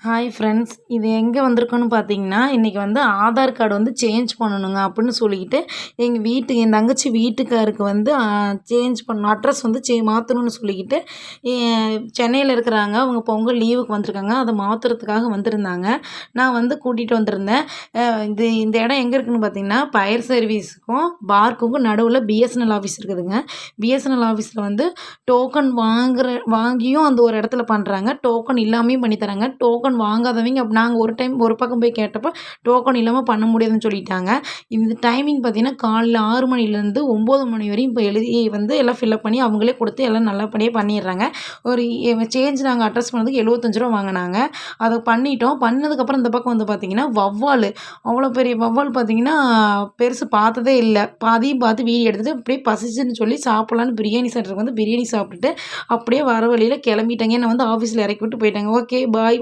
Hi friends. இது எங்கே வந்திருக்கோன்னு பார்த்தீங்கன்னா, இன்றைக்கி வந்து ஆதார் கார்டு வந்து சேஞ்ச் பண்ணணுங்க அப்படின்னு சொல்லிக்கிட்டு, என் தங்கச்சி வீட்டுக்காருக்கு வந்து சேஞ்ச் பண்ணணும். அட்ரஸ் வந்து மாற்றணும்னு சொல்லிக்கிட்டு, சென்னையில் இருக்கிறாங்க. அவங்க பொங்கல் லீவுக்கு வந்திருக்காங்க. அதை மாற்றுறதுக்காக வந்திருந்தாங்க. நான் வந்து கூட்டிகிட்டு வந்திருந்தேன். இந்த இடம் எங்கே இருக்குதுன்னு பார்த்தீங்கன்னா, ஃபயர் சர்வீஸுக்கும் பார்க்குக்கும் நடுவில் பிஎஸ்என்எல் ஆஃபீஸ் இருக்குதுங்க. பிஎஸ்என்எல் ஆஃபீஸில் வந்து டோக்கன் வாங்கியும் அந்த ஒரு இடத்துல பண்ணுறாங்க. டோக்கன் இல்லாமையும் பண்ணி தராங்க. டோக்கன் வாங்காதவங்க நாங்கள் ஒரு டைம் ஒரு பக்கம் போய் கேட்டப்போ டோக்கன் இல்லாமல் பண்ண முடியாதுன்னு சொல்லிட்டாங்க. இந்த டைமிங் பார்த்தீங்கன்னா காலைல 6 மணிலேருந்து 9 மணி வரையும் இப்போ எழுதி வந்து எல்லாம் ஃபில்அப் பண்ணி அவங்களே கொடுத்து எல்லாம் நல்லபடியாக பண்ணிடுறாங்க. ஒரு சேஞ்ச் நாங்கள் அட்ரஸ் பண்ணதுக்கு ரூ. 75 வாங்கினாங்க. அதை பண்ணிட்டோம். பண்ணதுக்கப்புறம் இந்த பக்கம் வந்து பார்த்திங்கன்னா வௌவால், அவ்வளோ பெரிய வௌவால் பார்த்திங்கன்னா பெருசு பார்த்ததே இல்லை. அதையும் பார்த்து வீடியோ எடுத்துகிட்டு அப்படியே பசிச்சுன்னு சொல்லி சாப்பிட்லான்னு பிரியாணி சென்டருக்கு வந்து பிரியாணி சாப்பிட்டுட்டு அப்படியே வர வழியில் கிளம்பிட்டாங்க. என்னை வந்து ஆஃபீஸில் இறக்கி விட்டு போயிட்டாங்க. Okay bye.